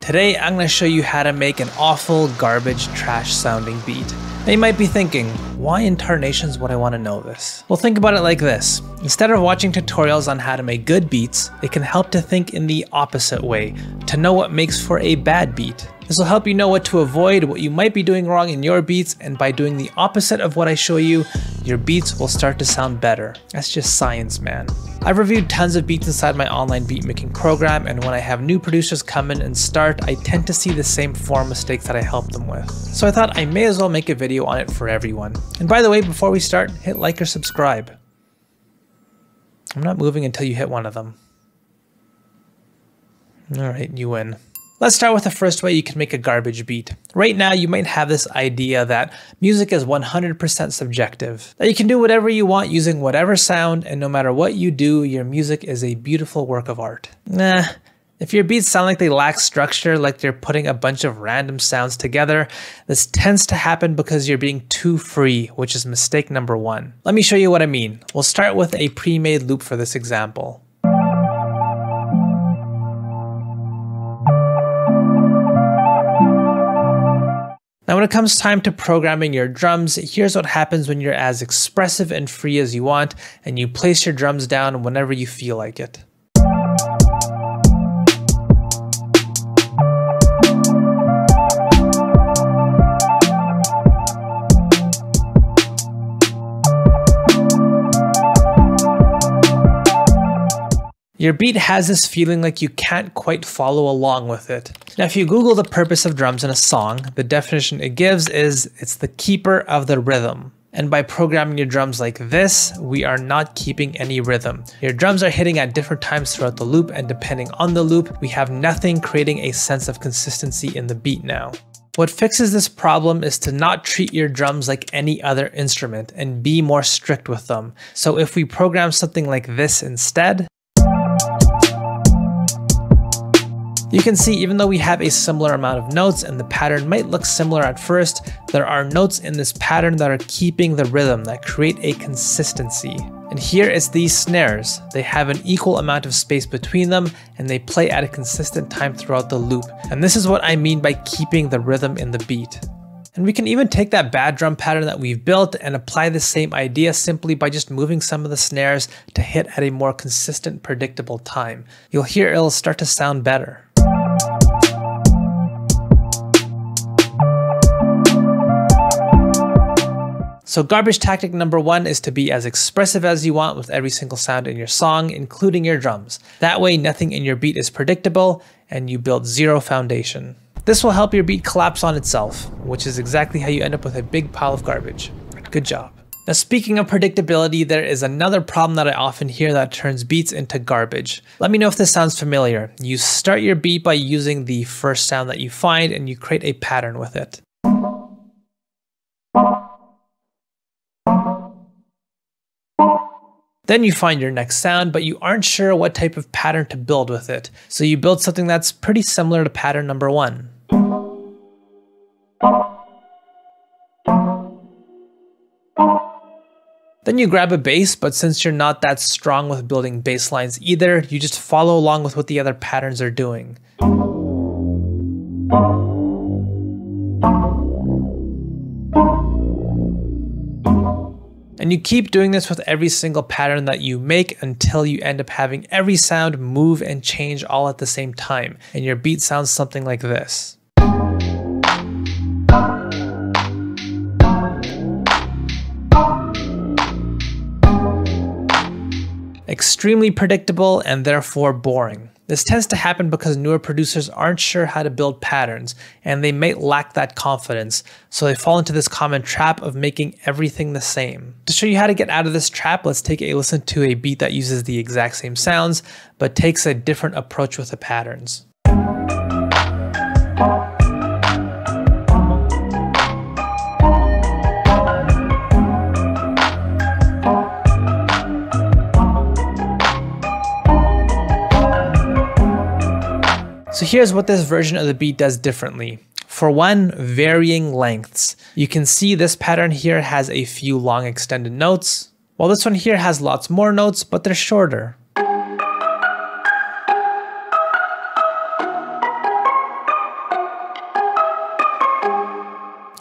Today I'm going to show you how to make an awful, garbage, trash sounding beat. Now you might be thinking, why in tarnations would I want to know this? Well, think about it like this. Instead of watching tutorials on how to make good beats, it can help to think in the opposite way, to know what makes for a bad beat. This will help you know what to avoid, what you might be doing wrong in your beats, and by doing the opposite of what I show you, your beats will start to sound better. That's just science, man. I've reviewed tons of beats inside my online beat making program, and when I have new producers come in and start, I tend to see the same form mistakes that I helped them with. So I thought I may as well make a video on it for everyone. And by the way, before we start, hit like or subscribe. I'm not moving until you hit one of them. Alright, you win. Let's start with the first way you can make a garbage beat. Right now, you might have this idea that music is 100% subjective, that you can do whatever you want using whatever sound, and no matter what you do, your music is a beautiful work of art. Nah, if your beats sound like they lack structure, like they're putting a bunch of random sounds together, this tends to happen because you're being too free, which is mistake number one. Let me show you what I mean. We'll start with a pre-made loop for this example. Now when it comes time to programming your drums, here's what happens when you're as expressive and free as you want, and you place your drums down whenever you feel like it. Your beat has this feeling like you can't quite follow along with it. Now, if you Google the purpose of drums in a song, the definition it gives is it's the keeper of the rhythm. And by programming your drums like this, we are not keeping any rhythm. Your drums are hitting at different times throughout the loop, and depending on the loop, we have nothing creating a sense of consistency in the beat now. What fixes this problem is to not treat your drums like any other instrument and be more strict with them. So if we program something like this instead, you can see even though we have a similar amount of notes and the pattern might look similar at first, there are notes in this pattern that are keeping the rhythm, that create a consistency. And here it's these snares. They have an equal amount of space between them and they play at a consistent time throughout the loop. And this is what I mean by keeping the rhythm in the beat. And we can even take that bad drum pattern that we've built and apply the same idea simply by just moving some of the snares to hit at a more consistent, predictable time. You'll hear it'll start to sound better. So garbage tactic number one is to be as expressive as you want with every single sound in your song, including your drums. That way nothing in your beat is predictable and you build zero foundation. This will help your beat collapse on itself, which is exactly how you end up with a big pile of garbage. Good job. Now speaking of predictability, there is another problem that I often hear that turns beats into garbage. Let me know if this sounds familiar. You start your beat by using the first sound that you find and you create a pattern with it. Then you find your next sound, but you aren't sure what type of pattern to build with it. So you build something that's pretty similar to pattern number one. Then you grab a bass, but since you're not that strong with building bass lines either, you just follow along with what the other patterns are doing. And you keep doing this with every single pattern that you make until you end up having every sound move and change all at the same time. And your beat sounds something like this. Extremely predictable and therefore boring. This tends to happen because newer producers aren't sure how to build patterns and they might lack that confidence, so they fall into this common trap of making everything the same. To show you how to get out of this trap, let's take a listen to a beat that uses the exact same sounds but takes a different approach with the patterns. So here's what this version of the beat does differently. For one, varying lengths. You can see this pattern here has a few long extended notes, while this one here has lots more notes, but they're shorter.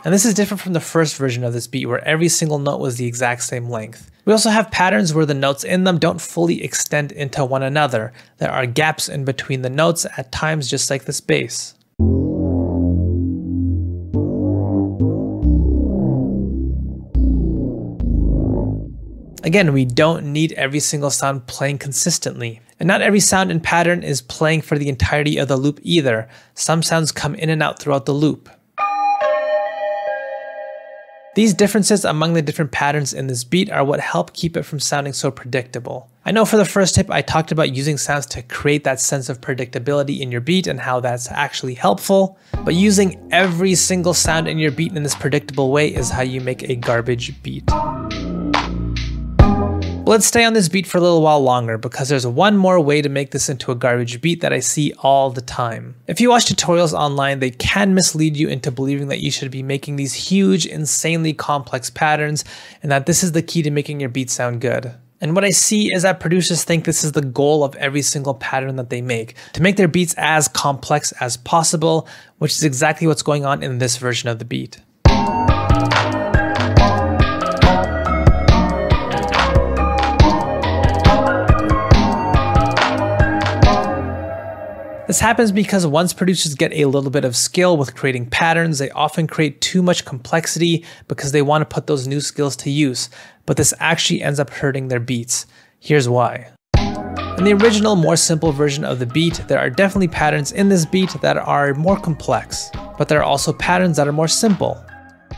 And this is different from the first version of this beat where every single note was the exact same length. We also have patterns where the notes in them don't fully extend into one another. There are gaps in between the notes at times, just like this bass. Again, we don't need every single sound playing consistently. And not every sound and pattern is playing for the entirety of the loop either. Some sounds come in and out throughout the loop. These differences among the different patterns in this beat are what help keep it from sounding so predictable. I know for the first tip I talked about using sounds to create that sense of predictability in your beat and how that's actually helpful, but using every single sound in your beat in this predictable way is how you make a garbage beat. Let's stay on this beat for a little while longer because there's one more way to make this into a garbage beat that I see all the time. If you watch tutorials online, they can mislead you into believing that you should be making these huge, insanely complex patterns and that this is the key to making your beat sound good. And what I see is that producers think this is the goal of every single pattern that they make, to make their beats as complex as possible, which is exactly what's going on in this version of the beat. This happens because once producers get a little bit of skill with creating patterns, they often create too much complexity because they want to put those new skills to use, but this actually ends up hurting their beats. Here's why. In the original, more simple version of the beat, there are definitely patterns in this beat that are more complex, but there are also patterns that are more simple.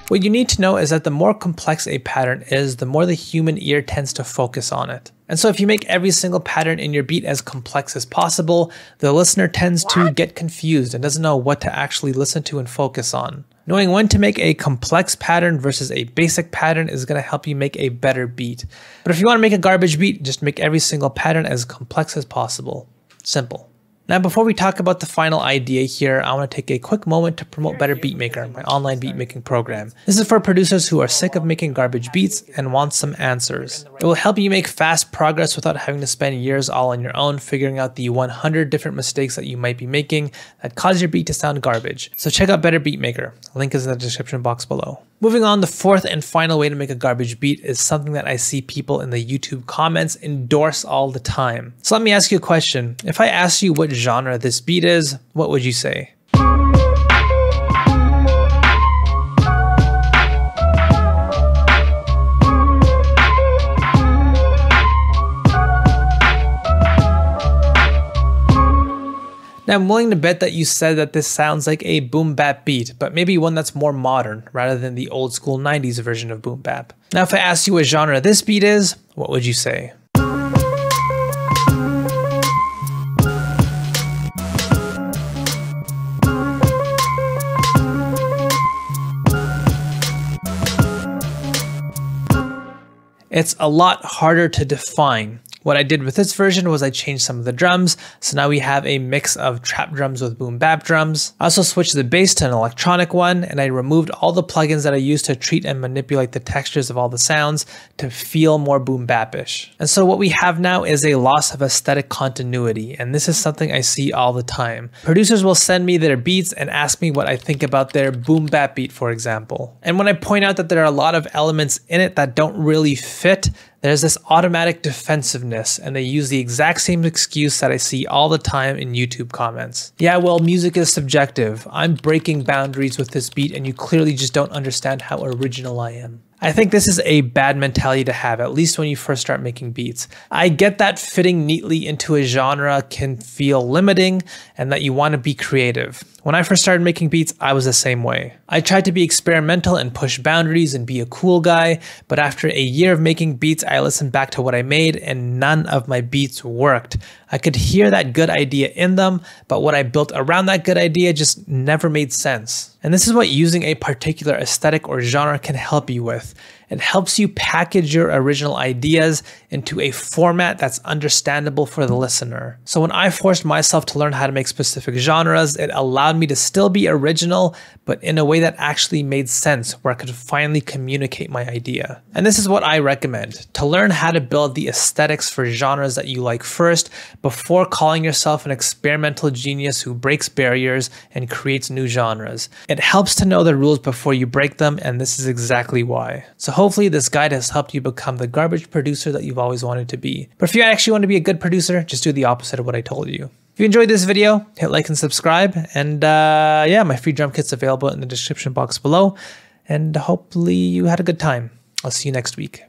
What you need to know is that the more complex a pattern is, the more the human ear tends to focus on it. And so if you make every single pattern in your beat as complex as possible, the listener tends to get confused and doesn't know what to actually listen to and focus on. Knowing when to make a complex pattern versus a basic pattern is going to help you make a better beat. But if you want to make a garbage beat, just make every single pattern as complex as possible. Simple. Now, before we talk about the final idea here, I want to take a quick moment to promote Better Beatmaker, my online beatmaking program. This is for producers who are sick of making garbage beats and want some answers. It will help you make fast progress without having to spend years all on your own figuring out the 100 different mistakes that you might be making that cause your beat to sound garbage. So check out Better Beatmaker. Link is in the description box below. Moving on, the fourth and final way to make a garbage beat is something that I see people in the YouTube comments endorse all the time. So let me ask you a question. If I asked you what genre this beat is, what would you say? Now, I'm willing to bet that you said that this sounds like a boom bap beat, but maybe one that's more modern rather than the old school 90s version of boom bap. Now, if I asked you what genre this beat is, what would you say? It's a lot harder to define. What I did with this version was I changed some of the drums, so now we have a mix of trap drums with boom bap drums. I also switched the bass to an electronic one, and I removed all the plugins that I used to treat and manipulate the textures of all the sounds to feel more boom bap-ish. And so what we have now is a loss of aesthetic continuity, and this is something I see all the time. Producers will send me their beats and ask me what I think about their boom bap beat, for example. And when I point out that there are a lot of elements in it that don't really fit, there's this automatic defensiveness, and they use the exact same excuse that I see all the time in YouTube comments. Yeah, well, music is subjective. I'm breaking boundaries with this beat, and you clearly just don't understand how original I am. I think this is a bad mentality to have, at least when you first start making beats. I get that fitting neatly into a genre can feel limiting and that you want to be creative. When I first started making beats, I was the same way. I tried to be experimental and push boundaries and be a cool guy, but after a year of making beats, I listened back to what I made and none of my beats worked. I could hear that good idea in them, but what I built around that good idea just never made sense. And this is what using a particular aesthetic or genre can help you with. It helps you package your original ideas into a format that's understandable for the listener. So when I forced myself to learn how to make specific genres, it allowed me to still be original, but in a way that actually made sense, where I could finally communicate my idea. And this is what I recommend: to learn how to build the aesthetics for genres that you like first, before calling yourself an experimental genius who breaks barriers and creates new genres. It helps to know the rules before you break them, and this is exactly why. So hopefully this guide has helped you become the garbage producer that you've always wanted to be. But if you actually want to be a good producer, just do the opposite of what I told you. If you enjoyed this video, hit like and subscribe. And yeah, my free drum kit's available in the description box below. And hopefully you had a good time. I'll see you next week.